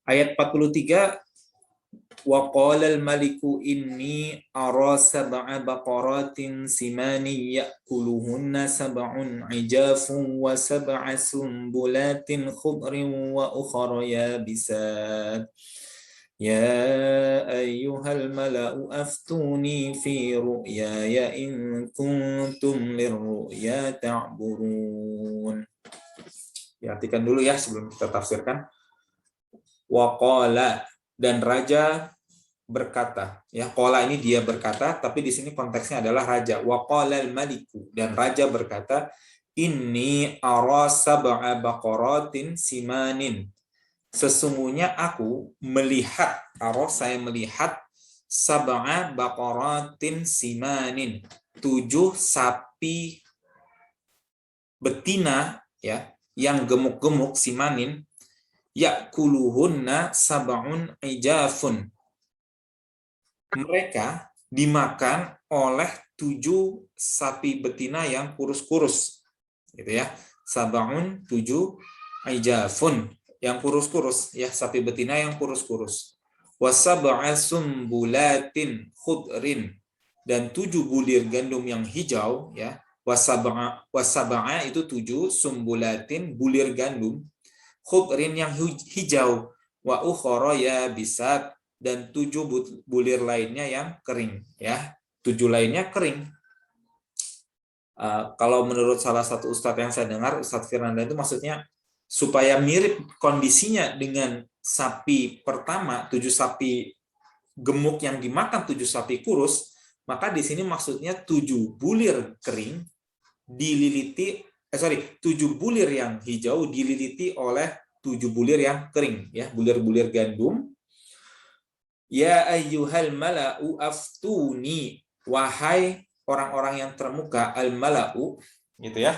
Ayat 43, wa qalal maliku inni ara sab'a baqaratin simani ya'kuluhunna sab'un ijafun wa sab'a sumbulatin khudrin wa ukhra yabisat. Ya ayyuhal mala'u aftuni fi ru'yaya in kuntum lirru'ya ta'burun. Perhatikan dulu ya sebelum kita tafsirkan. Wa qala, dan raja berkata, ya qala ini dia berkata, tapi di sini konteksnya adalah raja. Wa qalal maliku, dan raja berkata, inni ara sab'a baqaratin simanin. Sesungguhnya aku melihat, saya melihat sab'a baqaratin simanin, 7 sapi betina ya yang gemuk-gemuk, simanin, ya'kuluhunna sab'un ijafun. Mereka dimakan oleh 7 sapi betina yang kurus-kurus. Gitu ya. Sab'un 7 ijafun, yang kurus-kurus ya, sapi betina yang kurus-kurus. Wasab'a sumbulatin khudrin, dan 7 bulir gandum yang hijau ya. Wasab'a itu 7, sumbulatin bulir gandum, khudrin yang hijau, wa ukhra yabisat, dan 7 bulir lainnya yang kering ya. 7 lainnya kering. Kalau menurut salah satu ustadz yang saya dengar, Ustadz Firnanda, itu maksudnya supaya mirip kondisinya dengan sapi pertama, 7 sapi gemuk yang dimakan 7 sapi kurus, maka di sini maksudnya 7 bulir kering dililiti 7 bulir yang hijau dililiti oleh 7 bulir yang kering ya, bulir-bulir gandum. Ya ayyuhal mala'u aftuni, wahai orang-orang yang termuka, al-mala'u gitu ya.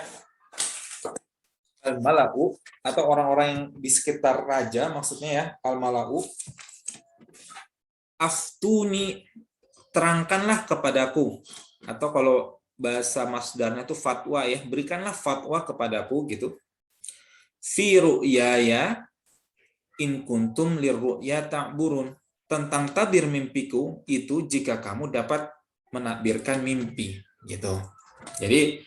Al-mala'u atau orang-orang yang di sekitar raja, maksudnya ya, al-mala'u. Aftuni, terangkanlah kepadaku, atau kalau bahasa masdarnya itu fatwa ya, berikanlah fatwa kepadaku gitu. Fi ru'yaya in kuntum lirru'ya ta'burun, tentang tabir mimpiku itu jika kamu dapat menakbirkan mimpi gitu. Jadi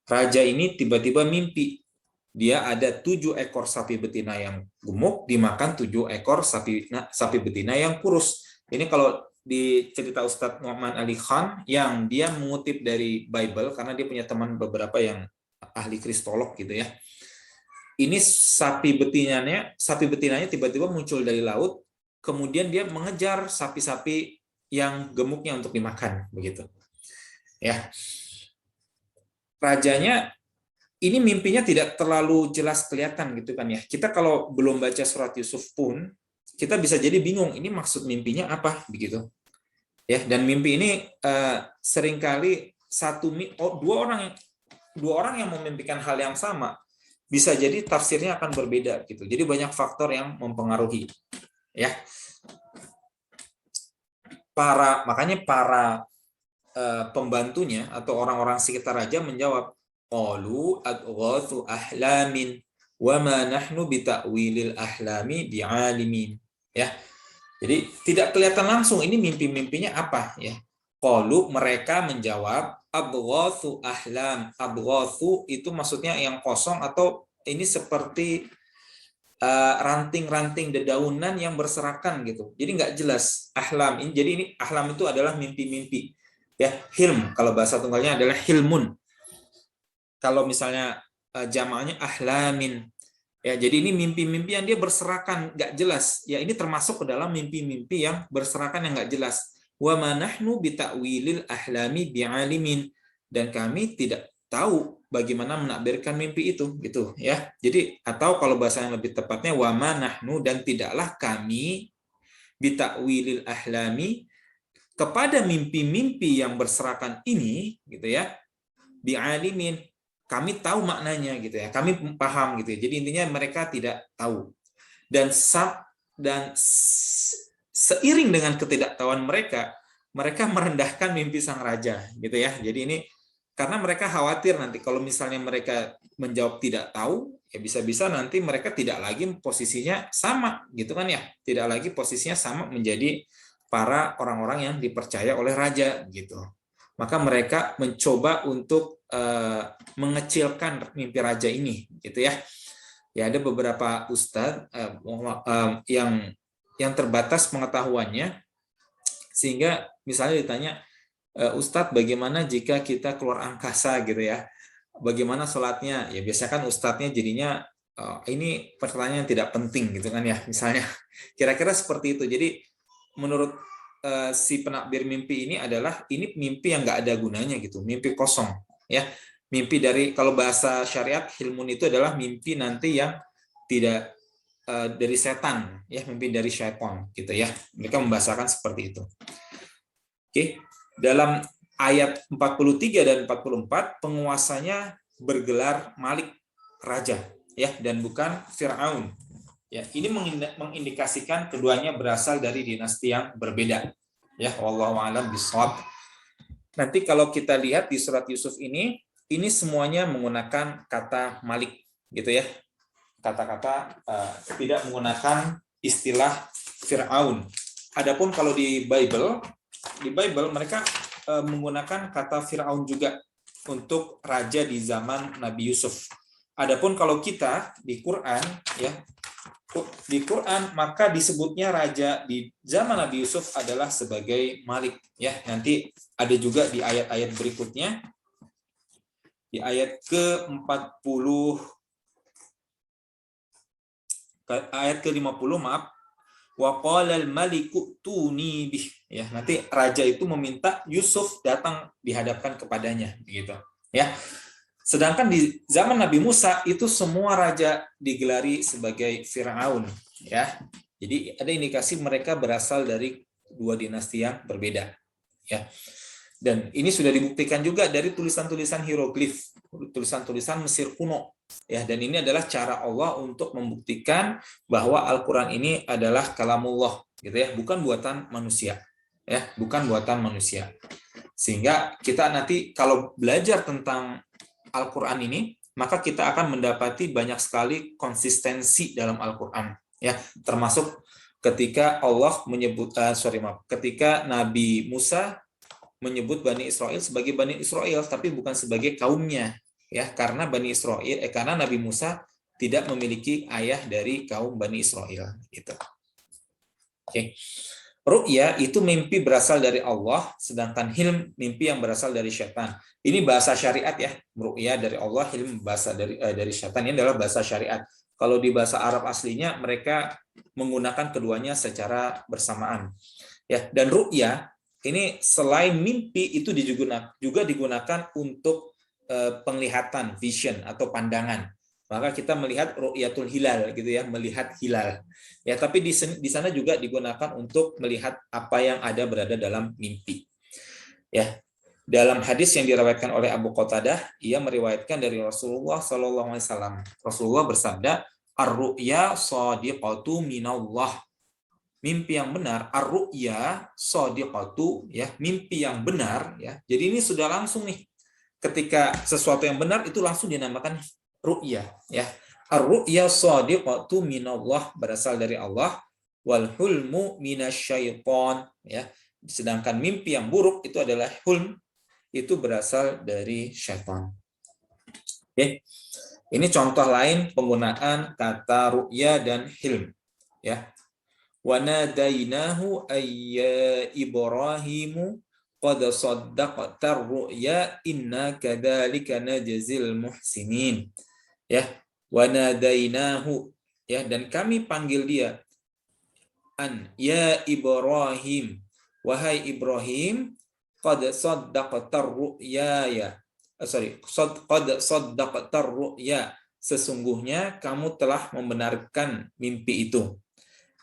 raja ini tiba-tiba mimpi dia ada 7 ekor sapi betina yang gemuk dimakan 7 ekor sapi betina yang kurus. Ini kalau di cerita Ustadz Muhammad Ali Khan yang dia mengutip dari Bible karena dia punya teman beberapa yang ahli kristolog gitu ya. Ini sapi betinanya tiba-tiba muncul dari laut, kemudian dia mengejar sapi-sapi yang gemuknya untuk dimakan begitu. Ya. Rajanya ini mimpinya tidak terlalu jelas kelihatan gitu kan ya. Kita kalau belum baca surat Yusuf pun kita bisa jadi bingung ini maksud mimpinya apa begitu. Ya, dan mimpi ini seringkali dua orang yang memimpikan hal yang sama bisa jadi tafsirnya akan berbeda gitu. Jadi banyak faktor yang mempengaruhi. Ya. Makanya para pembantunya atau orang-orang sekitar raja menjawab, qalu adghathu ahlamin wa ma nahnu bita'wilil ahlami bi'alimin. Ya. Jadi tidak kelihatan langsung ini mimpi-mimpinya apa ya. Qalu, mereka menjawab, adghathu ahlam. Adghathu itu maksudnya yang kosong atau ini seperti ranting-ranting dedaunan yang berserakan gitu. Jadi nggak jelas ahlam ini. Jadi ini ahlam itu adalah mimpi-mimpi. Ya, hilm kalau bahasa tunggalnya adalah hilmun. Kalau misalnya jamaahnya ahlamin. Ya, jadi ini mimpi-mimpi yang dia berserakan, nggak jelas. Ya, ini termasuk ke dalam mimpi-mimpi yang berserakan yang nggak jelas. Wa ma nahnu bita'wilil ahlami bi'alimin. Dan kami tidak tahu bagaimana menakbirkan mimpi itu, gitu ya. Jadi atau kalau bahasa yang lebih tepatnya wa ma nahnu, dan tidaklah kami bita'wilil ahlami, kepada mimpi-mimpi yang berserakan ini, gitu ya, bi'alimin, kami tahu maknanya gitu ya, kami paham gitu ya. Jadi intinya mereka tidak tahu. Dan seiring dengan ketidaktahuan mereka merendahkan mimpi sang raja gitu ya. Jadi ini karena mereka khawatir nanti kalau misalnya mereka menjawab tidak tahu, ya bisa-bisa nanti mereka tidak lagi posisinya sama, gitu kan ya, tidak lagi posisinya sama menjadi para orang-orang yang dipercaya oleh raja, gitu. Maka mereka mencoba untuk mengecilkan mimpi raja ini, gitu ya. Ya ada beberapa ustadz yang terbatas pengetahuannya, sehingga misalnya ditanya, Ustadz, bagaimana jika kita keluar angkasa gitu ya? Bagaimana sholatnya? Ya biasanya kan ustadznya jadinya ini pertanyaan yang tidak penting gitu kan ya, misalnya. Kira-kira seperti itu. Jadi menurut si penakbir mimpi ini adalah ini mimpi yang nggak ada gunanya gitu, mimpi kosong ya. Mimpi dari, kalau bahasa syariat hilmun itu adalah mimpi nanti yang tidak dari setan ya, mimpi dari syaitan gitu ya. Mereka membahasakan seperti itu. Oke. Dalam ayat 43 dan 44 penguasanya bergelar Malik, raja ya, dan bukan Firaun. Ya, ini mengindikasikan keduanya berasal dari dinasti yang berbeda. Ya, wallahu a'lam bishawab. Nanti kalau kita lihat di surat Yusuf ini semuanya menggunakan kata Malik gitu ya. Kata-kata tidak menggunakan istilah Firaun. Adapun kalau di Bible mereka menggunakan kata Firaun juga untuk raja di zaman Nabi Yusuf. Adapun kalau kita di Quran ya, di Quran maka disebutnya raja di zaman Nabi Yusuf adalah sebagai Malik ya. Nanti ada juga di ayat-ayat berikutnya, di ayat ke-40 ayat ke-50 maaf, wa qalal maliku tuni bih ya, nanti raja itu meminta Yusuf datang dihadapkan kepadanya begitu ya. Sedangkan di zaman Nabi Musa itu semua raja digelari sebagai Firaun ya. Jadi ada indikasi mereka berasal dari dua dinasti yang berbeda ya. Dan ini sudah dibuktikan juga dari tulisan-tulisan hieroglif, tulisan-tulisan Mesir kuno. Ya, dan ini adalah cara Allah untuk membuktikan bahwa Al-Qur'an ini adalah kalamullah, gitu ya, bukan buatan manusia. Ya, bukan buatan manusia. Sehingga kita nanti kalau belajar tentang Al-Qur'an ini, maka kita akan mendapati banyak sekali konsistensi dalam Al-Qur'an, ya, termasuk ketika Allah menyebut ketika Nabi Musa menyebut Bani Israel sebagai Bani Israel, tapi bukan sebagai kaumnya, ya, karena karena Nabi Musa tidak memiliki ayah dari kaum Bani Israel, gitu. Oke. Ru'ya itu mimpi berasal dari Allah, sedangkan hilm mimpi yang berasal dari syaitan. Ini bahasa syariat ya, ru'ya dari Allah, hilm bahasa dari syaitan. Ini adalah bahasa syariat. Kalau di bahasa Arab aslinya mereka menggunakan keduanya secara bersamaan. Ya, dan ru'ya ini selain mimpi itu juga digunakan untuk penglihatan, vision atau pandangan. Maka kita melihat ru'yatul hilal gitu ya, melihat hilal. Ya, tapi di sana juga digunakan untuk melihat apa yang berada dalam mimpi. Ya. Dalam hadis yang diriwayatkan oleh Abu Qatadah, ia meriwayatkan dari Rasulullah SAW. Rasulullah bersabda, "Ar-ru'ya shadiqatu minallah." Mimpi yang benar, ar-ru'ya shadiqatu ya, mimpi yang benar ya. Jadi ini sudah langsung nih. Ketika sesuatu yang benar itu langsung dinamakan ru'ya ya. Ar-ru'ya shadiqatu minallah, berasal dari Allah, wal hulmu minasyaiton ya. Sedangkan mimpi yang buruk itu adalah hulm, itu berasal dari syaitan. Oke. Ini contoh lain penggunaan kata ru'ya dan hilm ya. Wa nadainahu ayya Ibrahimu qad saddaqta ar-ru'ya inna kadzalika najzil muhsinin. Ya, wa nadainahu ya, dan kami panggil dia ya Ibrahim, wahai Ibrahim, qad saddaqta ar-ru'ya ya. Qad saddaqta ar-ru'ya, sesungguhnya kamu telah membenarkan mimpi itu.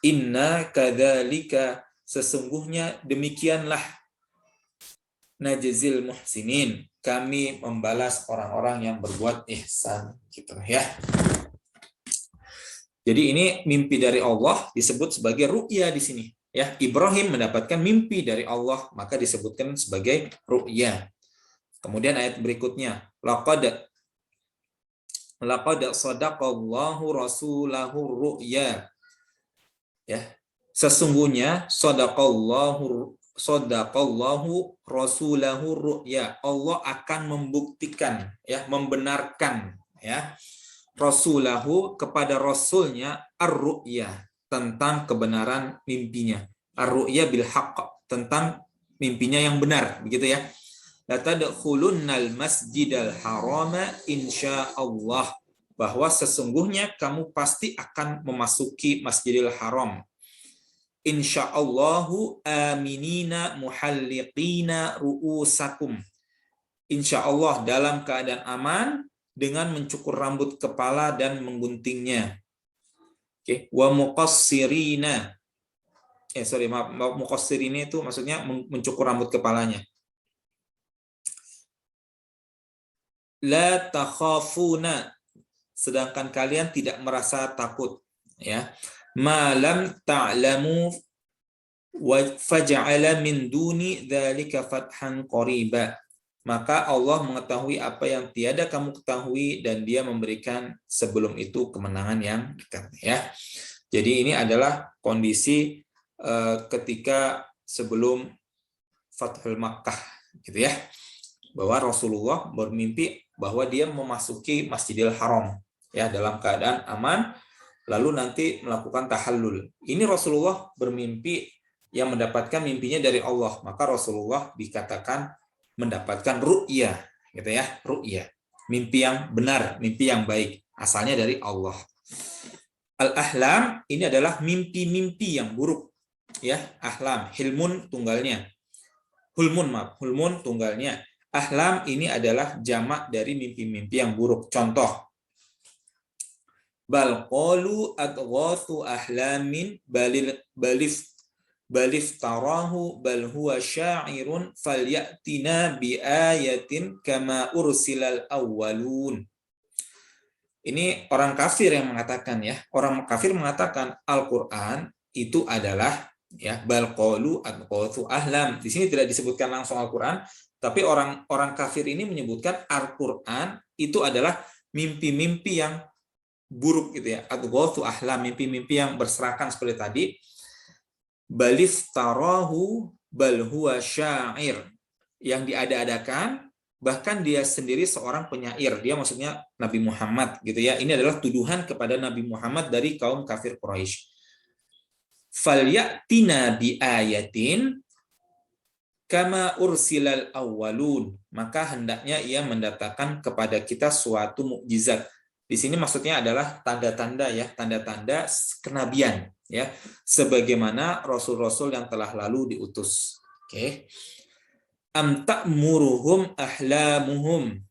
Inna kadzalika, sesungguhnya demikianlah, najzil muhsinin, kami membalas orang-orang yang berbuat ihsan, gitu ya. Jadi ini mimpi dari Allah disebut sebagai ru'ya di sini ya. Ibrahim mendapatkan mimpi dari Allah, maka disebutkan sebagai ru'ya. Kemudian ayat berikutnya, laqad sadaqallahu rasulahu ru'ya. Ya. Sesungguhnya sadaqallahu rasulahu ru'ya. Allah akan membuktikan, ya, membenarkan, ya, rasulahu kepada rasulnya ar-ru'ya, tentang kebenaran mimpinya. Ar-ru'ya bil haqq, tentang mimpinya yang benar, begitu ya. La tadkhulunnal masjidal harama insyaallah, bahwa sesungguhnya kamu pasti akan memasuki Masjidil Haram. Insyaallahu aminina muhalliqina ru'usakum. Insyaallah dalam keadaan aman dengan mencukur rambut kepala dan mengguntingnya. Oke, wa muqassirina. Muqassirina itu maksudnya mencukur rambut kepalanya. La takhafuna, sedangkan kalian tidak merasa takut, ya. Malam ta'lamu wa faj'ala min duni dzalika fathan qariba, maka Allah mengetahui apa yang tiada kamu ketahui dan dia memberikan sebelum itu kemenangan yang dekat, ya. Jadi ini adalah kondisi ketika sebelum Fathul Makkah, gitu ya, bahwa Rasulullah bermimpi bahwa dia memasuki Masjidil Haram, ya, dalam keadaan aman, lalu nanti melakukan tahallul. Ini Rasulullah bermimpi yang mendapatkan mimpinya dari Allah, maka Rasulullah dikatakan mendapatkan ru'ya, gitu ya, ru'ya, mimpi yang benar, mimpi yang baik, asalnya dari Allah. Al-ahlam ini adalah mimpi-mimpi yang buruk, ya, ahlam, hilmun tunggalnya, hulmun tunggalnya. Ahlam ini adalah jamak dari mimpi-mimpi yang buruk. Contoh, bal qalu adghathu ahlamin balif tarahu bal huwa sya'irun falyatina bi ayatin kama ursilal awwalun. Ini orang kafir yang mengatakan, ya. Orang kafir mengatakan Al-Qur'an itu adalah, ya, bal qalu adghathu ahlam. Di sini tidak disebutkan langsung Al-Qur'an, tapi orang kafir ini menyebutkan Al-Qur'an itu adalah mimpi-mimpi yang buruk, gitu ya. Adghathu ahlam, mimpi-mimpi yang berserakan seperti tadi. Balif tarahu bal huwa syair, yang diada-adakan, bahkan dia sendiri seorang penyair. Dia maksudnya Nabi Muhammad, gitu ya. Ini adalah tuduhan kepada Nabi Muhammad dari kaum kafir Quraisy. Falyatina bi ayatin kama ursilal awwalun, maka hendaknya ia mendatangkan kepada kita suatu mukjizat. Di sini maksudnya adalah tanda-tanda, ya, tanda-tanda kenabian, ya, sebagaimana rasul-rasul yang telah lalu diutus. Oke. Am ta'muruhum ahlamuhum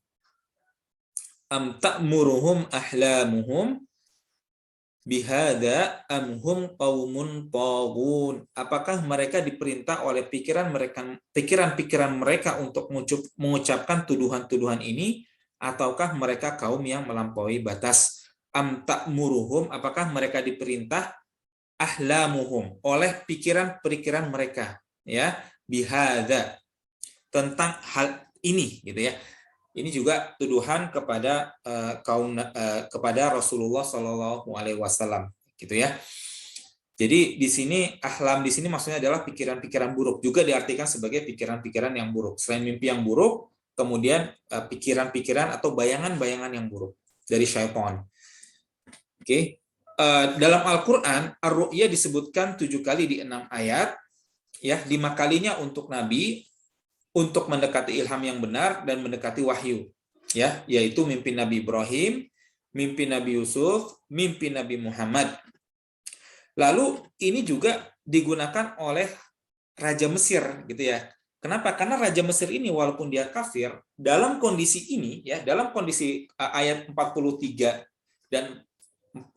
bihada amhum qaumun taghun. Apakah mereka diperintah oleh pikiran-pikiran mereka untuk mengucapkan tuduhan-tuduhan ini, ataukah mereka kaum yang melampaui batas? Am ta'muruhum, apakah mereka diperintah ahlamuhum oleh pikiran-pikiran mereka, ya, bihada, tentang hal ini, gitu ya. Ini juga tuduhan kepada kepada Rasulullah Shallallahu Alaihi Wasallam, gitu ya. Jadi di sini ahlam di sini maksudnya adalah pikiran-pikiran buruk, juga diartikan sebagai pikiran-pikiran yang buruk. Selain mimpi yang buruk, kemudian pikiran-pikiran atau bayangan-bayangan yang buruk dari syaitan. Oke. Dalam Al-Quran, ar-ru'ya disebutkan 7 kali di 6 ayat, ya, 5 kalinya untuk Nabi, untuk mendekati ilham yang benar dan mendekati wahyu, ya, yaitu mimpi Nabi Ibrahim, mimpi Nabi Yusuf, mimpi Nabi Muhammad. Lalu ini juga digunakan oleh Raja Mesir, gitu ya. Kenapa? Karena Raja Mesir ini walaupun dia kafir, dalam kondisi ini, ya, dalam kondisi ayat 43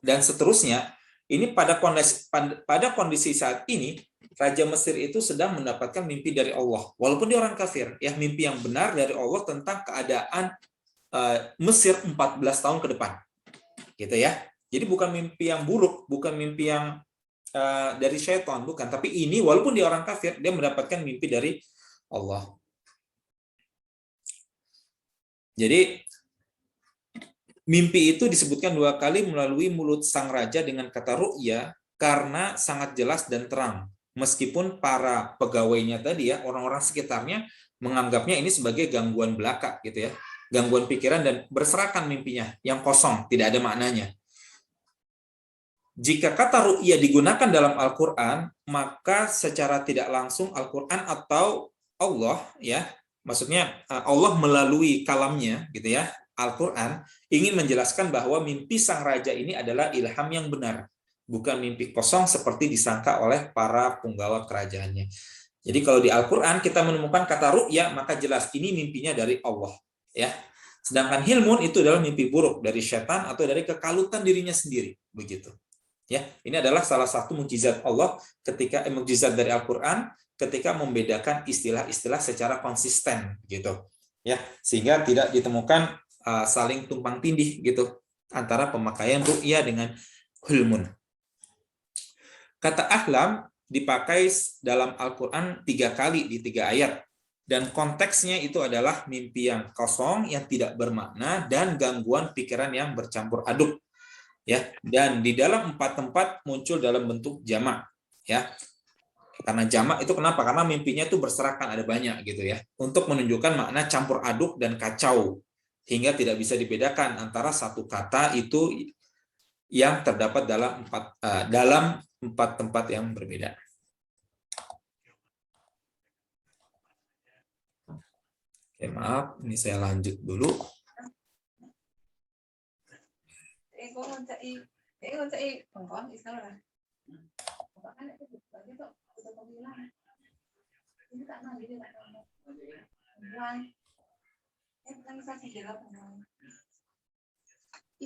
dan seterusnya, ini pada kondisi saat ini Raja Mesir itu sedang mendapatkan mimpi dari Allah, walaupun dia orang kafir, ya, mimpi yang benar dari Allah tentang keadaan Mesir 14 tahun ke depan, gitu ya. Jadi bukan mimpi yang buruk, bukan mimpi yang dari syaitan, bukan, tapi ini walaupun dia orang kafir, dia mendapatkan mimpi dari Allah. Jadi mimpi itu disebutkan 2 kali melalui mulut sang raja dengan kata ru'ya karena sangat jelas dan terang. Meskipun para pegawainya tadi ya, orang-orang sekitarnya menganggapnya ini sebagai gangguan belaka gitu ya. Gangguan pikiran dan berserakan mimpinya yang kosong, tidak ada maknanya. Jika kata ru'ya digunakan dalam Al-Qur'an, maka secara tidak langsung Al-Qur'an atau Allah ya, maksudnya Allah melalui kalamnya gitu ya, Al-Qur'an ingin menjelaskan bahwa mimpi sang raja ini adalah ilham yang benar, bukan mimpi kosong seperti disangka oleh para punggawa kerajaannya. Jadi kalau di Al-Qur'an kita menemukan kata ru'ya, maka jelas ini mimpinya dari Allah ya. Sedangkan hilmun itu adalah mimpi buruk dari setan atau dari kekalutan dirinya sendiri, begitu. Ya, ini adalah salah satu mukjizat Allah ketika mukjizat dari Al-Qur'an ketika membedakan istilah-istilah secara konsisten gitu. Ya, sehingga tidak ditemukan saling tumpang tindih gitu antara pemakaian ru'ya dengan hulmun. Kata ahlam dipakai dalam Al-Qur'an 3 kali di 3 ayat. Dan konteksnya itu adalah mimpi yang kosong, yang tidak bermakna, dan gangguan pikiran yang bercampur aduk. Ya, dan di dalam 4 tempat muncul dalam bentuk jamak ya. Karena jamak itu kenapa? Karena mimpinya itu berserakan, ada banyak gitu ya. Untuk menunjukkan makna campur aduk dan kacau hingga tidak bisa dibedakan antara satu kata itu yang terdapat dalam 4 tempat yang berbeda. Oke, maaf, ini saya lanjut dulu. Ibu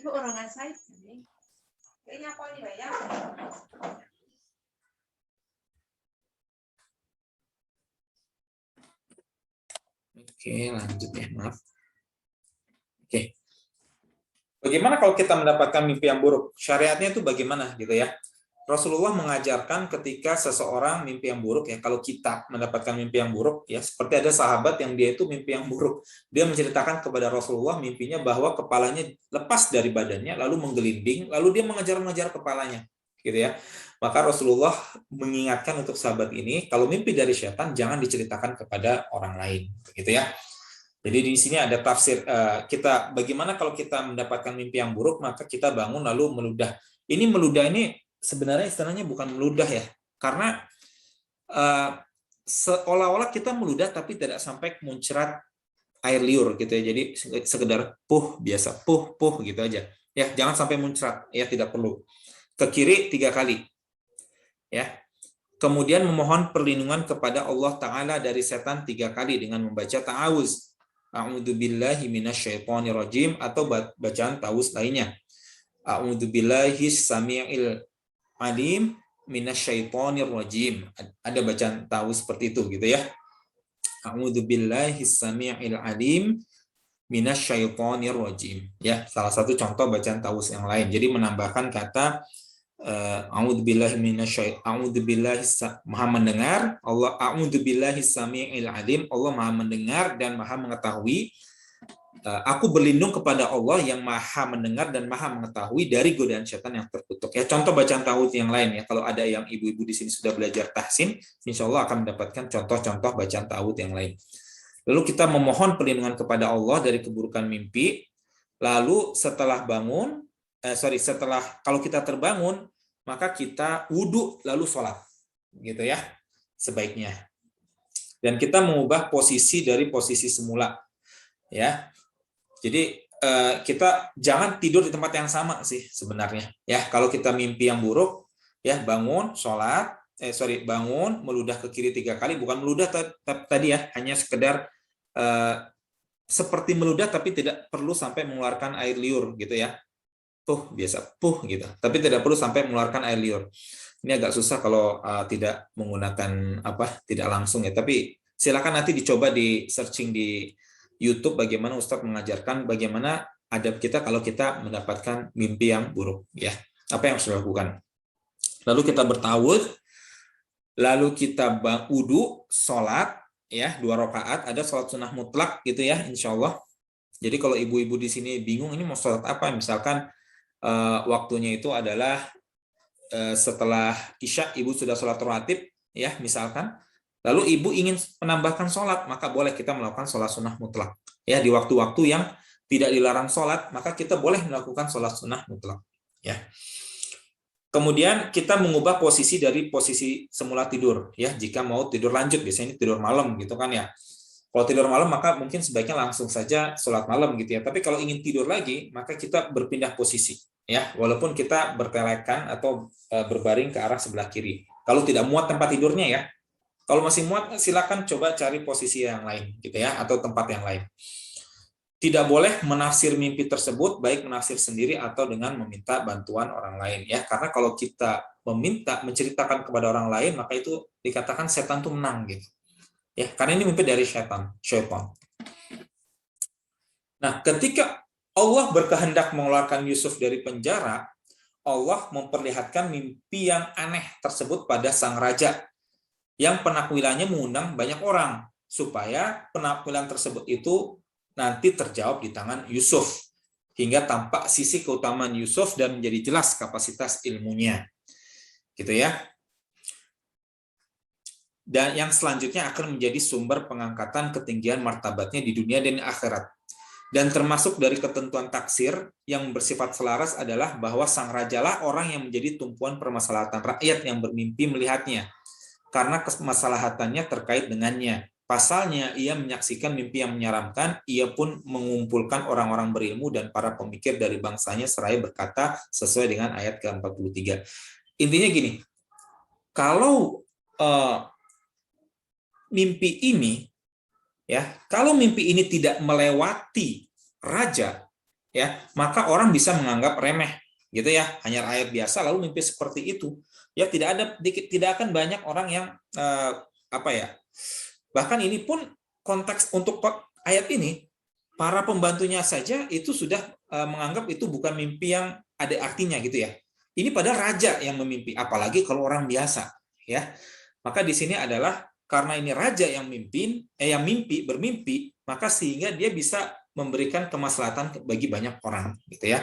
orang asal kayaknya apa nih Mbak ya? Oke, lanjut ya, maaf. Oke. Bagaimana kalau kita mendapatkan mimpi yang buruk? Syariatnya itu bagaimana gitu ya? Rasulullah mengajarkan ketika seseorang mimpi yang buruk ya, kalau kita mendapatkan mimpi yang buruk ya, seperti ada sahabat yang dia itu mimpi yang buruk. Dia menceritakan kepada Rasulullah mimpinya bahwa kepalanya lepas dari badannya lalu menggelinding, lalu dia mengejar-ngejar kepalanya, gitu ya. Maka Rasulullah mengingatkan untuk sahabat ini, kalau mimpi dari setan jangan diceritakan kepada orang lain, gitu ya. Jadi di sini ada tafsir kita bagaimana kalau kita mendapatkan mimpi yang buruk maka kita bangun lalu meludah. Ini meludah ini sebenarnya istilahnya bukan meludah ya, karena seolah-olah kita meludah tapi tidak sampai muncrat air liur gitu ya. Jadi sekedar biasa puh gitu aja. Ya, jangan sampai muncrat ya, tidak perlu. Ke kiri 3 kali. Ya. Kemudian memohon perlindungan kepada Allah Ta'ala dari setan 3 kali dengan membaca ta'awuz. A'udzubillahi minasyaitonirrajim atau bacaan ta'awuz lainnya. A'udzubillahis samii'il alim minasyaitonirrajim. Ada bacaan ta'awuz seperti itu gitu ya. A'udzubillahis samii'il alim minasyaitonirrajim. Ya, salah satu contoh bacaan ta'awuz yang lain. Jadi menambahkan kata a'udzubillahi maha mendengar, Allah a'udzubillahi samii'il alim, Allah maha mendengar dan maha mengetahui. Aku berlindung kepada Allah yang maha mendengar dan maha mengetahui dari godaan setan yang terkutuk. Ya, contoh bacaan ta'awudz yang lain ya. Kalau ada yang ibu-ibu di sini sudah belajar tahsin, insya Allah akan mendapatkan contoh-contoh bacaan ta'awudz yang lain. Lalu kita memohon perlindungan kepada Allah dari keburukan mimpi. Lalu setelah kalau kita terbangun, maka kita wudhu lalu sholat, gitu ya, sebaiknya. Dan kita mengubah posisi dari posisi semula, ya. Jadi kita jangan tidur di tempat yang sama sih sebenarnya, ya. Kalau kita mimpi yang buruk, ya bangun, sholat, bangun, meludah ke kiri 3 kali, bukan meludah tadi ya, hanya sekedar seperti meludah tapi tidak perlu sampai mengeluarkan air liur, gitu ya. Biasa gitu, tapi tidak perlu sampai mengeluarkan air liur. Ini agak susah kalau tidak menggunakan tidak langsung ya, tapi silakan nanti dicoba di searching di YouTube bagaimana Ustadz mengajarkan bagaimana adab kita kalau kita mendapatkan mimpi yang buruk ya. Apa yang harus dilakukan? Lalu kita bertawud, lalu kita wudu, sholat ya 2 rakaat, ada sholat sunnah mutlak gitu ya, insya Allah. Jadi kalau ibu-ibu di sini bingung ini mau sholat apa, misalkan waktunya itu adalah setelah Isya, ibu sudah sholat rawatib, ya misalkan, lalu ibu ingin menambahkan sholat, maka boleh kita melakukan sholat sunnah mutlak. Ya, di waktu-waktu yang tidak dilarang sholat, maka kita boleh melakukan sholat sunnah mutlak. Ya. Kemudian kita mengubah posisi dari posisi semula tidur, ya. Jika mau tidur lanjut, biasanya ini tidur malam, gitu kan ya. Kalau tidur malam maka mungkin sebaiknya langsung saja sholat malam gitu ya. Tapi kalau ingin tidur lagi, maka kita berpindah posisi, ya. Walaupun kita bertelekan atau berbaring ke arah sebelah kiri. Kalau tidak muat tempat tidurnya ya. Kalau masih muat, silakan coba cari posisi yang lain, gitu ya, atau tempat yang lain. Tidak boleh menafsir mimpi tersebut, baik menafsir sendiri atau dengan meminta bantuan orang lain, ya. Karena kalau kita meminta, menceritakan kepada orang lain, maka itu dikatakan setan tuh menang, gitu. Ya, karena ini mimpi dari syaitan. Nah, ketika Allah berkehendak mengeluarkan Yusuf dari penjara, Allah memperlihatkan mimpi yang aneh tersebut pada sang raja, yang penakwilannya mengundang banyak orang, supaya penakwilan tersebut itu nanti terjawab di tangan Yusuf, hingga tampak sisi keutamaan Yusuf dan menjadi jelas kapasitas ilmunya. Gitu ya. Dan yang selanjutnya akan menjadi sumber pengangkatan ketinggian martabatnya di dunia dan akhirat. Dan termasuk dari ketentuan taksir yang bersifat selaras adalah bahwa sang rajalah orang yang menjadi tumpuan permasalahan rakyat yang bermimpi melihatnya, karena kemasalahatannya terkait dengannya. Pasalnya, ia menyaksikan mimpi yang menyeramkan, ia pun mengumpulkan orang-orang berilmu dan para pemikir dari bangsanya seraya berkata sesuai dengan ayat ke-43. Intinya gini, kalau mimpi ini, ya, kalau mimpi ini tidak melewati raja, ya, maka orang bisa menganggap remeh, gitu ya, hanya ayat biasa lalu mimpi seperti itu. Ya, tidak akan banyak orang yang bahkan ini pun konteks untuk ayat ini, para pembantunya saja itu sudah menganggap itu bukan mimpi yang ada artinya, gitu ya. Ini pada raja yang memimpi, apalagi kalau orang biasa, ya. Maka di sini adalah karena ini raja yang bermimpi, maka sehingga dia bisa memberikan kemaslahatan bagi banyak orang, gitu ya.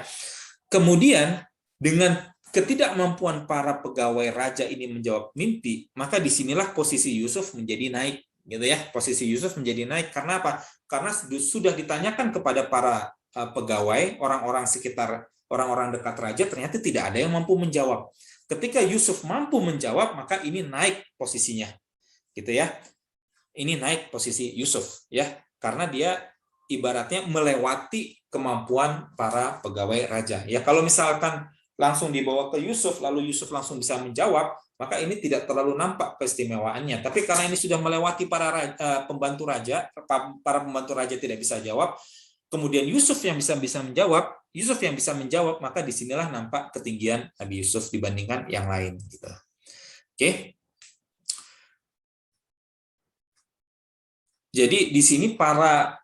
Kemudian dengan ketidakmampuan para pegawai raja ini menjawab mimpi, maka disinilah posisi Yusuf menjadi naik, gitu ya. Posisi Yusuf menjadi naik karena apa? Karena sudah ditanyakan kepada para pegawai, orang-orang sekitar, orang-orang dekat raja, ternyata tidak ada yang mampu menjawab. Ketika Yusuf mampu menjawab, maka ini naik posisinya, gitu ya. Ini naik posisi Yusuf, ya, karena dia ibaratnya melewati kemampuan para pegawai raja. Ya, kalau misalkan langsung dibawa ke Yusuf, lalu Yusuf langsung bisa menjawab, maka ini tidak terlalu nampak keistimewaannya. Tapi karena ini sudah melewati para pembantu raja, para pembantu raja tidak bisa jawab, kemudian Yusuf yang bisa menjawab, maka disinilah nampak ketinggian Nabi Yusuf dibandingkan yang lain. Gitu. Oke. Jadi di sini para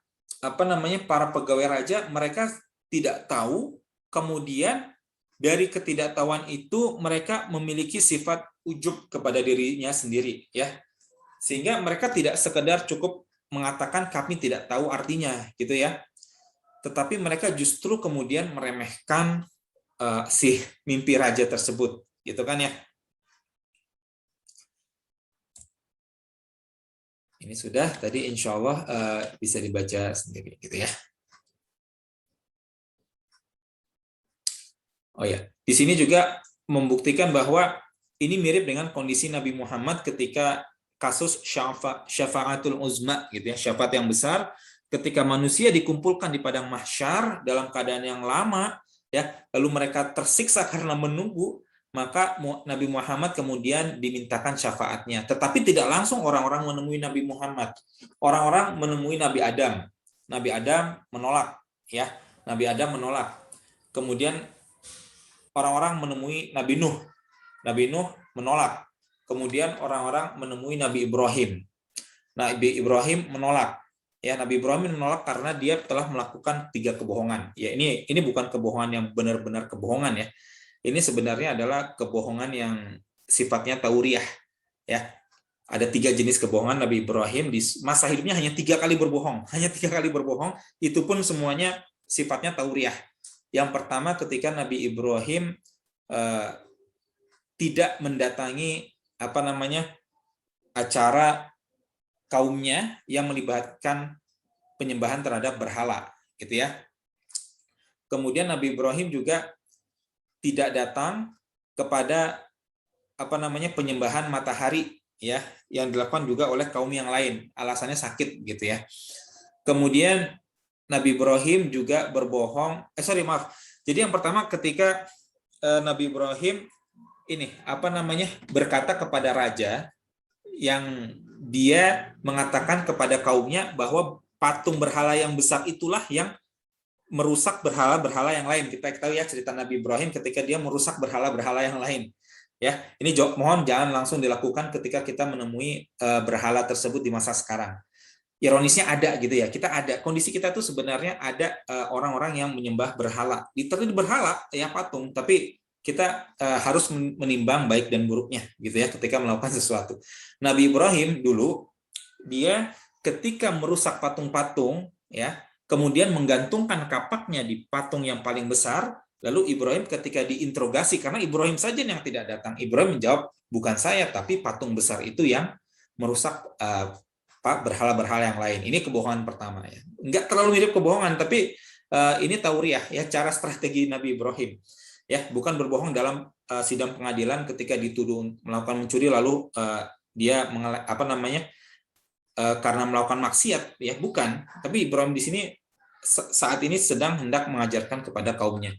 pegawai raja, mereka tidak tahu, kemudian dari ketidaktahuan itu mereka memiliki sifat ujub kepada dirinya sendiri, ya. Sehingga mereka tidak sekedar cukup mengatakan kami tidak tahu artinya, gitu ya. Tetapi mereka justru kemudian meremehkan si mimpi raja tersebut, gitu kan ya. Ini sudah tadi, insya Allah bisa dibaca sendiri, gitu ya. Oh ya, di sini juga membuktikan bahwa ini mirip dengan kondisi Nabi Muhammad ketika kasus syafaatul uzma, gitu ya, syafaat yang besar, ketika manusia dikumpulkan di padang mahsyar dalam keadaan yang lama, ya, lalu mereka tersiksa karena menunggu, maka Nabi Muhammad kemudian dimintakan syafaatnya. Tetapi tidak langsung orang-orang menemui Nabi Muhammad. Orang-orang menemui Nabi Adam. Nabi Adam menolak, ya. Nabi Adam menolak. Kemudian orang-orang menemui Nabi Nuh. Nabi Nuh menolak. Kemudian orang-orang menemui Nabi Ibrahim. Nabi Ibrahim menolak. Ya, Nabi Ibrahim menolak karena dia telah melakukan 3 kebohongan. Ya, ini bukan kebohongan yang benar-benar kebohongan, ya. Ini sebenarnya adalah kebohongan yang sifatnya tauriah, ya. Ada 3 jenis kebohongan Nabi Ibrahim di masa hidupnya, hanya 3 kali berbohong, itu pun semuanya sifatnya tauriah. Yang pertama ketika Nabi Ibrahim tidak mendatangi acara kaumnya yang melibatkan penyembahan terhadap berhala, gitu ya. Kemudian Nabi Ibrahim juga tidak datang kepada penyembahan matahari, ya, yang dilakukan juga oleh kaum yang lain, alasannya sakit, gitu ya. Kemudian Nabi Ibrahim juga berbohong, jadi yang pertama ketika Nabi Ibrahim berkata kepada raja yang dia mengatakan kepada kaumnya bahwa patung berhala yang besar itulah yang merusak berhala-berhala yang lain. Kita tahu ya cerita Nabi Ibrahim ketika dia merusak berhala-berhala yang lain. Ya, ini mohon jangan langsung dilakukan ketika kita menemui berhala tersebut di masa sekarang. Ironisnya ada gitu ya. Kondisi kita tuh sebenarnya ada orang-orang yang menyembah berhala. Literally berhala ya patung, tapi kita harus menimbang baik dan buruknya gitu ya ketika melakukan sesuatu. Nabi Ibrahim dulu dia ketika merusak patung-patung ya, kemudian menggantungkan kapaknya di patung yang paling besar, lalu Ibrahim ketika diinterogasi, karena Ibrahim saja yang tidak datang, Ibrahim menjawab, bukan saya, tapi patung besar itu yang merusak berhala-berhala yang lain. Ini kebohongan pertama ya. Enggak terlalu mirip kebohongan, tapi ini tauriah ya, cara strategi Nabi Ibrahim. Ya, bukan berbohong dalam sidang pengadilan ketika dituduh melakukan mencuri lalu dia karena melakukan maksiat ya, bukan. Tapi Ibrahim di sini saat ini sedang hendak mengajarkan kepada kaumnya.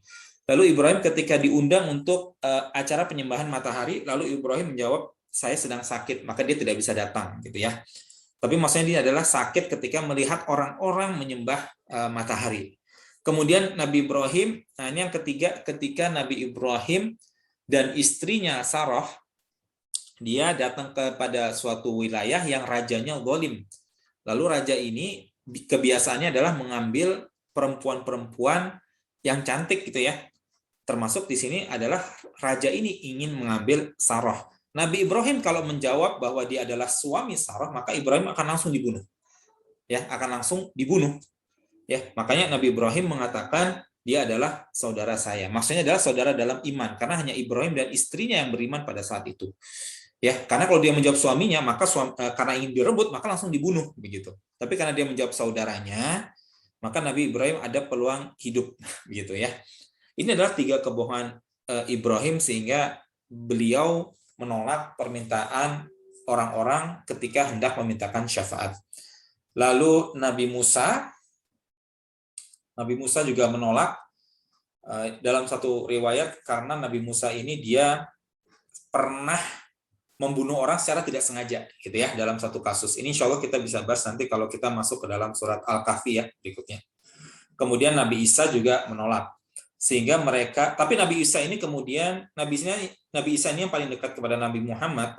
Lalu Ibrahim ketika diundang untuk acara penyembahan matahari, lalu Ibrahim menjawab, saya sedang sakit, maka dia tidak bisa datang gitu ya. Tapi maksudnya dia adalah sakit ketika melihat orang-orang menyembah matahari. Kemudian Nabi Ibrahim, nah ini yang ketiga, ketika Nabi Ibrahim dan istrinya Sarah, dia datang kepada suatu wilayah yang rajanya zalim. Lalu raja ini kebiasaannya adalah mengambil perempuan-perempuan yang cantik gitu ya. Termasuk di sini adalah raja ini ingin mengambil Sarah. Nabi Ibrahim kalau menjawab bahwa dia adalah suami Sarah, maka Ibrahim akan langsung dibunuh. Ya, akan langsung dibunuh. Ya, makanya Nabi Ibrahim mengatakan dia adalah saudara saya. Maksudnya adalah saudara dalam iman, karena hanya Ibrahim dan istrinya yang beriman pada saat itu. Ya, karena kalau dia menjawab suaminya, maka karena ingin direbut, maka langsung dibunuh begitu. Tapi karena dia menjawab saudaranya, maka Nabi Ibrahim ada peluang hidup begitu ya. Ini adalah 3 kebohongan Ibrahim sehingga beliau menolak permintaan orang-orang ketika hendak memintakan syafaat. Lalu Nabi Musa juga menolak dalam satu riwayat karena Nabi Musa ini dia pernah membunuh orang secara tidak sengaja gitu ya dalam satu kasus. Ini insya Allah kita bisa bahas nanti kalau kita masuk ke dalam surat Al-Kahfi ya berikutnya. Kemudian Nabi Isa juga menolak. Sehingga mereka, tapi Nabi Isa ini kemudian Nabi Isa ini yang paling dekat kepada Nabi Muhammad.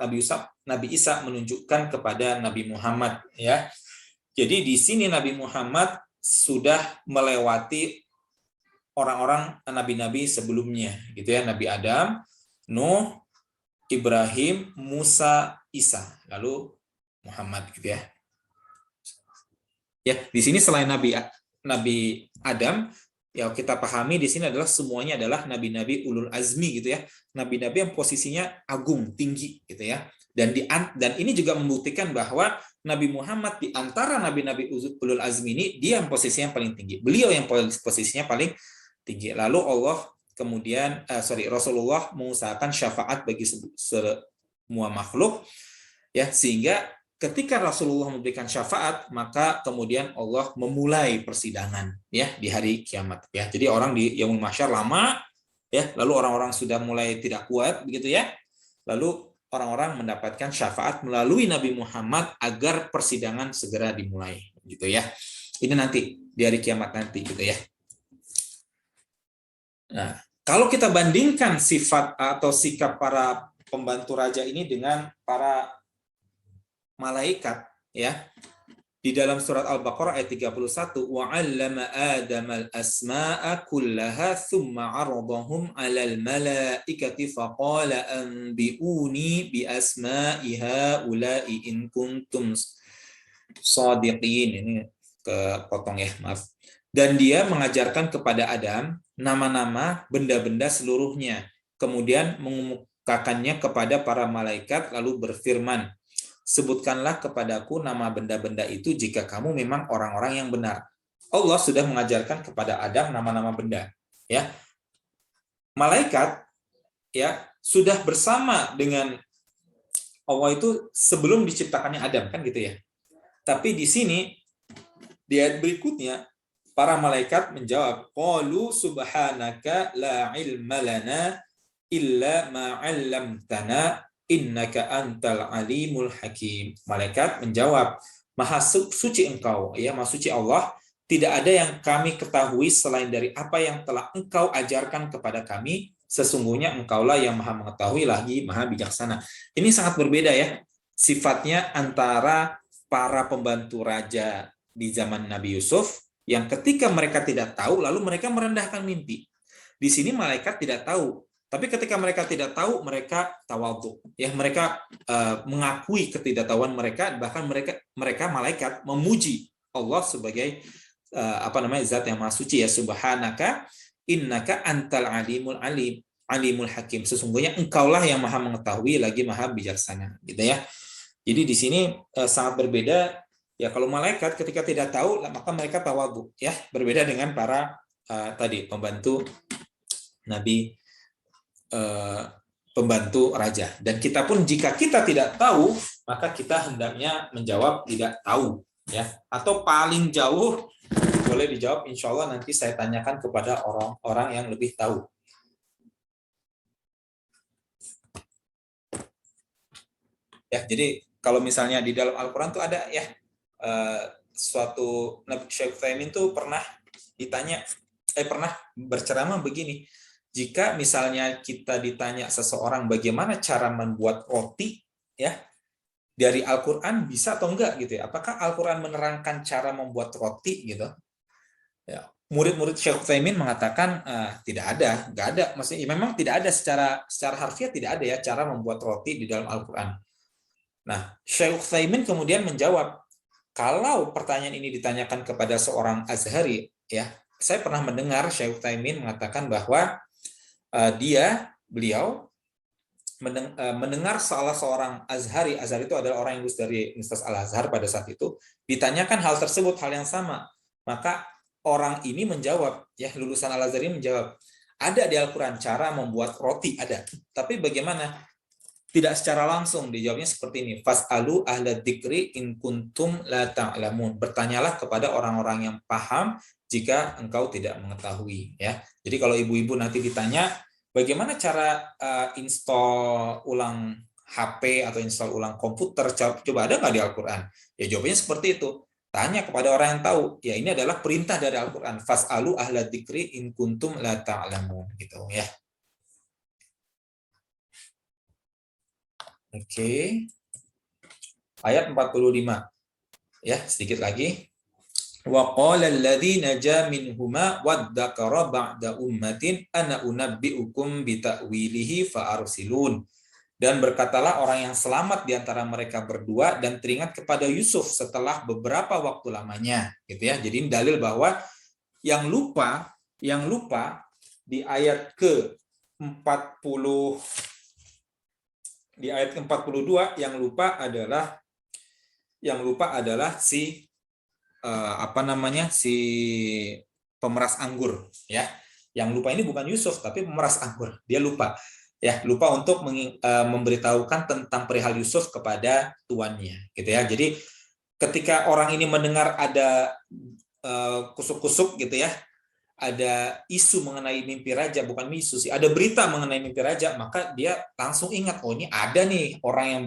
Nabi Isa menunjukkan kepada Nabi Muhammad ya. Jadi di sini Nabi Muhammad sudah melewati orang-orang nabi-nabi sebelumnya gitu ya, Nabi Adam, Nuh, Ibrahim, Musa, Isa, lalu Muhammad gitu ya. Ya, di sini selain Nabi Adam, ya kita pahami di sini adalah semuanya adalah nabi-nabi ulul azmi gitu ya. Nabi-nabi yang posisinya agung, tinggi gitu ya. Dan ini juga membuktikan bahwa Nabi Muhammad di antara nabi-nabi ulul azmi ini dia yang posisinya paling tinggi. Beliau yang posisinya paling tinggi. Lalu Rasulullah mengusahakan syafaat bagi semua makhluk ya, sehingga ketika Rasulullah memberikan syafaat, maka kemudian Allah memulai persidangan ya di hari kiamat ya. Jadi orang di Yaumul Mahsyar lama ya, lalu orang-orang sudah mulai tidak kuat begitu ya. Lalu orang-orang mendapatkan syafaat melalui Nabi Muhammad agar persidangan segera dimulai gitu ya. Ini nanti di hari kiamat nanti gitu ya. Nah, kalau kita bandingkan sifat atau sikap para pembantu raja ini dengan para malaikat ya, di dalam surat Al-Baqarah ayat 31, wa 'allama Adama al-asma'a kullaha thumma 'aradahum 'alal malaikati faqala anbi'uni bi asma'i haula'i in kuntum shadiqin. Ini kepotong ya, maaf. Dan dia mengajarkan kepada Adam nama-nama benda-benda seluruhnya. Kemudian mengemukakannya kepada para malaikat lalu berfirman, sebutkanlah kepadaku nama benda-benda itu jika kamu memang orang-orang yang benar. Allah sudah mengajarkan kepada Adam nama-nama benda. Ya, malaikat ya sudah bersama dengan Allah itu sebelum diciptakannya Adam, kan gitu ya. Tapi di sini di ayat berikutnya para malaikat menjawab, qalu subhanaka la ilma lana illa ma 'allamtana innaka antal alimul hakim. Malaikat menjawab, maha suci engkau, ya maha suci Allah, tidak ada yang kami ketahui selain dari apa yang telah engkau ajarkan kepada kami, sesungguhnya engkaulah yang maha mengetahui lagi maha bijaksana. Ini sangat berbeda ya sifatnya antara para pembantu raja di zaman Nabi Yusuf yang ketika mereka tidak tahu lalu mereka merendahkan mimpi. Di sini malaikat tidak tahu. Tapi ketika mereka tidak tahu, mereka tawadhu. Ya, mereka mengakui ketidaktahuan mereka, bahkan mereka malaikat memuji Allah sebagai zat yang maha suci ya, subhanaka innaka antal alimul hakim. Sesungguhnya engkaulah yang maha mengetahui lagi maha bijaksana, gitu ya. Jadi di sini sangat berbeda ya, kalau malaikat ketika tidak tahu maka mereka tawadhu ya, berbeda dengan para tadi pembantu Nabi, pembantu raja. Dan kita pun jika kita tidak tahu, maka kita hendaknya menjawab tidak tahu ya, atau paling jauh boleh dijawab insya Allah nanti saya tanyakan kepada orang-orang yang lebih tahu. Ya, jadi kalau misalnya di dalam Al-Quran tuh ada ya suatu Nabi Syekh Utsaimin tuh pernah ditanya, pernah berceramah begini, jika misalnya kita ditanya seseorang bagaimana cara membuat roti ya dari Al-Quran, bisa atau enggak gitu ya, apakah Al-Quran menerangkan cara membuat roti gitu ya, murid-murid Syekh Utsaimin mengatakan tidak ada, enggak ada, maksudnya ya, memang tidak ada secara harfiah, tidak ada ya cara membuat roti di dalam Al-Quran. Nah, Syekh Utsaimin kemudian menjawab, kalau pertanyaan ini ditanyakan kepada seorang Azhari ya, saya pernah mendengar Syekh Utsaimin mengatakan bahwa beliau mendengar salah seorang Azhari itu adalah orang yang lulus dari Universitas Al-Azhar pada saat itu, ditanyakan hal tersebut, hal yang sama. Maka orang ini menjawab, ya lulusan Al-Azhar ini menjawab, ada di Al-Quran cara membuat roti, ada. Tapi bagaimana? Tidak secara langsung, dijawabnya seperti ini, fas'alu ahla dzikri in kuntum la ta'lamun. Bertanyalah kepada orang-orang yang paham jika engkau tidak mengetahui ya. Jadi kalau ibu-ibu nanti ditanya bagaimana cara install ulang HP atau install ulang komputer, coba ada nggak di Al-Quran? Ya jawabannya seperti itu. Tanya kepada orang yang tahu. Ya ini adalah perintah dari Al-Quran. Fas'alu ahla dzikri in kuntum la ta'lamun gitu ya. Oke. Ayat 45. Ya, sedikit lagi. Wa qala alladzi naja minhuma wadzakara ba'da ummatin ana unabbiukum bi ta'wilihi fa arsilun. Dan berkatalah orang yang selamat di antara mereka berdua dan teringat kepada Yusuf setelah beberapa waktu lamanya, gitu ya. Jadi ini dalil bahwa yang lupa di ayat ke-40, di ayat ke-42 yang lupa adalah si si pemeras anggur ya. Yang lupa ini bukan Yusuf tapi pemeras anggur. Dia lupa untuk memberitahukan tentang perihal Yusuf kepada tuannya gitu ya. Jadi ketika orang ini mendengar ada kusuk-kusuk gitu ya, ada isu mengenai mimpi raja, bukan isu sih, ada berita mengenai mimpi raja, maka dia langsung ingat, oh ini ada nih orang yang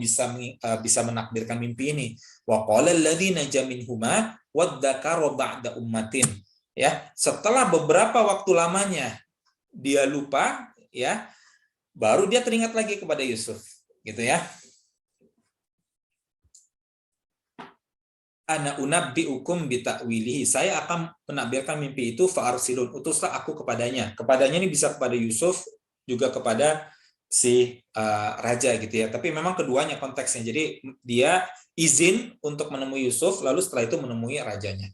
bisa menakdirkan mimpi ini. Wa qala alladziina naja minhuma wadzakara ba'da ummatin. Ya, setelah beberapa waktu lamanya dia lupa ya, baru dia teringat lagi kepada Yusuf, gitu ya. ana unabbiukum bita'wilihi, saya akan menakbirkan mimpi itu, fa'arsilun, utuslah aku kepadanya. Kepadanya ini bisa kepada Yusuf, juga kepada si raja gitu ya. Tapi memang keduanya konteksnya. Jadi dia izin untuk menemui Yusuf, lalu setelah itu menemui rajanya.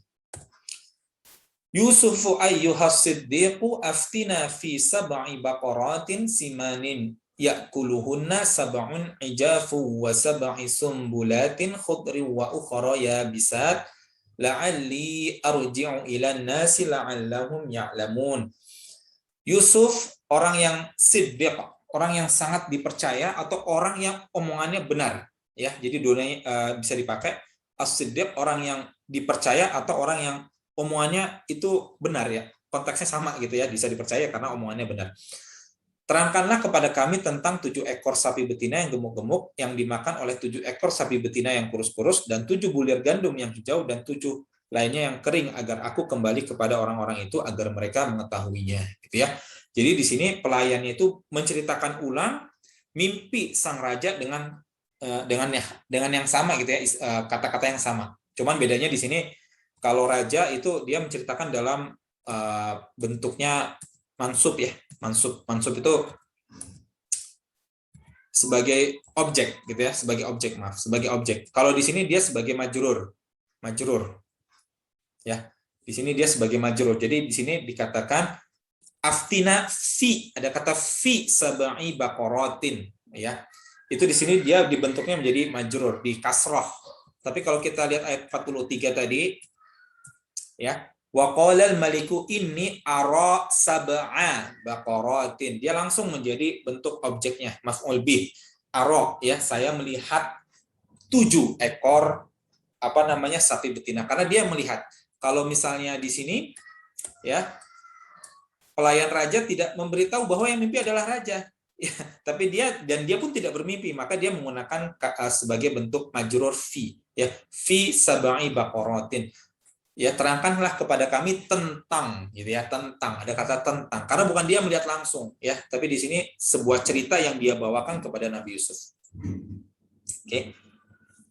Yusufu ayyuhas siddiqu aftina fi sab'i baqaratin simanin ya'kuluhunna sab'un ijafu wa sab'i sumbulatin khudri wa ukhra yabisat la'alli arji'u ilan nasi la'allahum ya'lamun. Yusuf orang yang siddiq, orang yang sangat dipercaya atau orang yang omongannya benar ya. Jadi dua-duanya bisa dipakai. As-siddiq orang yang dipercaya atau orang yang omongannya itu benar ya. Konteksnya sama gitu ya, bisa dipercaya karena omongannya benar. Terangkanlah kepada kami tentang 7 ekor sapi betina yang gemuk-gemuk yang dimakan oleh 7 ekor sapi betina yang kurus-kurus dan 7 bulir gandum yang hijau dan 7 lainnya yang kering agar aku kembali kepada orang-orang itu agar mereka mengetahuinya gitu ya. Jadi di sini pelayannya itu menceritakan ulang mimpi sang raja dengan yang sama gitu ya, kata-kata yang sama. Cuman bedanya di sini kalau raja itu dia menceritakan dalam bentuknya mansub ya. Mansub itu sebagai objek gitu ya, sebagai objek. Kalau di sini dia sebagai majrur. Ya. Di sini dia sebagai majrur. Jadi di sini dikatakan aftina fi, ada kata fi sab'i baqaratin ya. Itu di sini dia dibentuknya menjadi majrur di kasrah. Tapi kalau kita lihat ayat 43 tadi ya, wa qala al-maliku inni ara sab'a baqaratin. Dia langsung menjadi bentuk objeknya, maf'ul bih. Ara ya, saya melihat 7 ekor sapi betina. Karena dia melihat. Kalau misalnya di sini ya, pelayan raja tidak memberitahu bahwa yang mimpi adalah raja. Ya, tapi dia pun tidak bermimpi, maka dia menggunakan sebagai bentuk majrur fi ya, fi sab'i baqaratin. Ya, terangkanlah kepada kami tentang gitu ya, tentang, ada kata tentang karena bukan dia melihat langsung ya, tapi di sini sebuah cerita yang dia bawakan kepada Nabi Yusuf. Oke.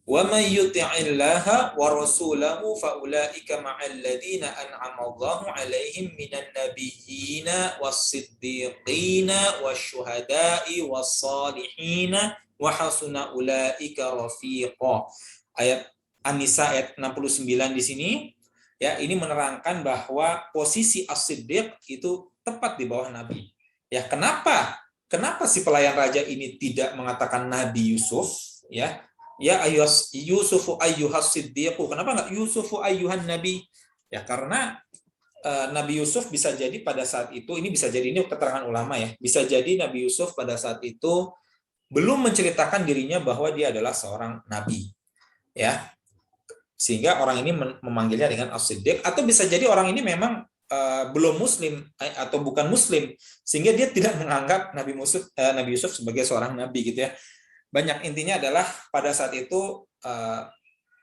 Wa may yuti'illaha wa rasulahu fa ulaika ma'al ladzina an'ama Allahu 'alaihim minan nabiyyina was-siddiqina wasyuhada'i was-salihina wa hasuna ulaika rafiqa. Ayat An-Nisa ayat 69 di sini ya, ini menerangkan bahwa posisi as-siddiq itu tepat di bawah Nabi. Ya, kenapa si pelayan raja ini tidak mengatakan Nabi Yusuf ya? Ya Yusufu ayyuhas siddiqu. Kenapa enggak Yusufu ayyuhan nabi? Ya karena Nabi Yusuf bisa jadi pada saat itu, ini bisa jadi, ini keterangan ulama ya, bisa jadi Nabi Yusuf pada saat itu belum menceritakan dirinya bahwa dia adalah seorang nabi. Ya. Sehingga orang ini memanggilnya dengan as-siddiq, atau bisa jadi orang ini memang belum muslim atau bukan muslim sehingga dia tidak menganggap Nabi Yusuf sebagai seorang nabi gitu ya. Banyak intinya adalah pada saat itu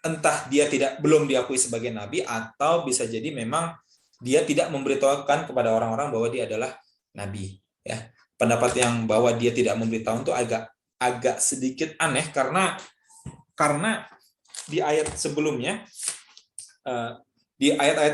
entah dia belum diakui sebagai nabi atau bisa jadi memang dia tidak memberitahukan kepada orang-orang bahwa dia adalah nabi ya. Pendapat yang bahwa dia tidak memberitahu itu agak sedikit aneh karena di ayat-ayat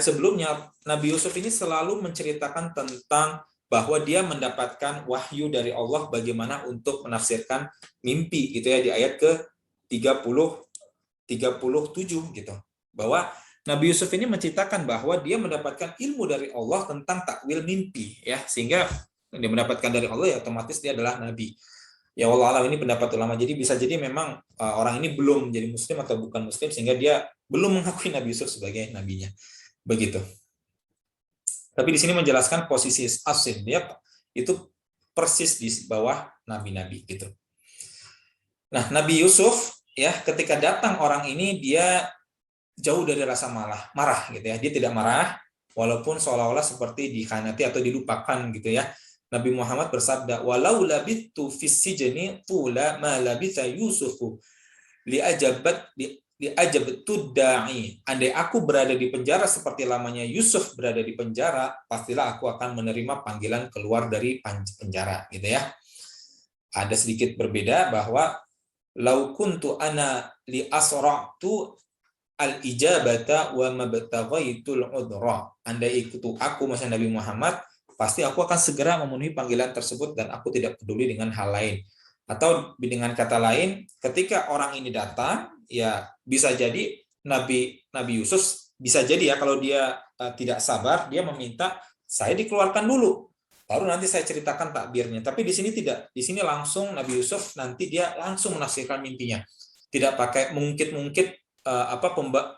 sebelumnya Nabi Yusuf ini selalu menceritakan tentang bahwa dia mendapatkan wahyu dari Allah bagaimana untuk menafsirkan mimpi gitu ya, di ayat ke-37 gitu. Bahwa Nabi Yusuf ini menceritakan bahwa dia mendapatkan ilmu dari Allah tentang takwil mimpi ya, sehingga dia mendapatkan dari Allah ya otomatis dia adalah nabi. Ya Allah alam, ini pendapat ulama. Jadi bisa jadi memang orang ini belum menjadi muslim atau bukan muslim sehingga dia belum mengakui Nabi Yusuf sebagai nabinya. Begitu. Tapi di sini menjelaskan posisi as-siddiq itu persis di bawah nabi-nabi gitu. Nah, Nabi Yusuf ya, ketika datang orang ini dia jauh dari rasa marah gitu ya. Dia tidak marah walaupun seolah-olah seperti dikhianati atau dilupakan gitu ya. Nabi Muhammad bersabda, "Walau labittu fis sijni tula ma labitha Yusufu li'ajabtu da'i." Andai aku berada di penjara seperti lamanya Yusuf berada di penjara, pastilah aku akan menerima panggilan keluar dari penjara gitu ya. Ada sedikit berbeda bahwa lau kuntu ana li asra'tu al-ijabata wa mabtaghaitul udhra. Andai itu aku masa Nabi Muhammad, pasti aku akan segera memenuhi panggilan tersebut dan aku tidak peduli dengan hal lain. Atau dengan kata lain, ketika orang ini datang, ya bisa jadi Nabi Yusuf bisa jadi ya kalau dia tidak sabar, dia meminta saya dikeluarkan dulu, baru nanti saya ceritakan takbirnya. Tapi di sini tidak, di sini langsung Nabi Yusuf nanti dia langsung menafsirkan mimpinya, tidak pakai mungkit-mungkit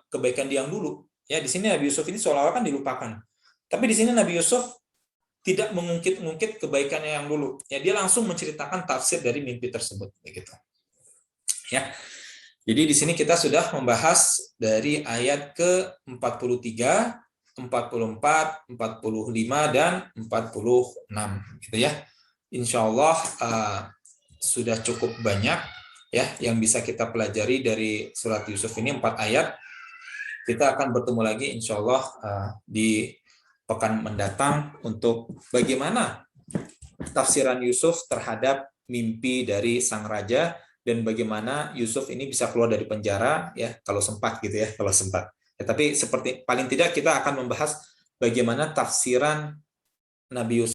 kebaikan dia yang dulu. Ya di sini Nabi Yusuf ini seolah-olah kan dilupakan. Tapi di sini Nabi Yusuf tidak mengungkit-ungkit kebaikannya yang dulu. Ya dia langsung menceritakan tafsir dari mimpi tersebut begitu. Ya. Jadi di sini kita sudah membahas dari ayat ke-43, 44, 45 dan 46 gitu ya. Insya Allah sudah cukup banyak ya yang bisa kita pelajari dari surat Yusuf ini 4 ayat. Kita akan bertemu lagi insya Allah di pekan mendatang untuk bagaimana tafsiran Yusuf terhadap mimpi dari sang raja dan bagaimana Yusuf ini bisa keluar dari penjara ya kalau sempat gitu ya, kalau sempat. Ya, tapi seperti paling tidak kita akan membahas bagaimana tafsiran Nabi Yusuf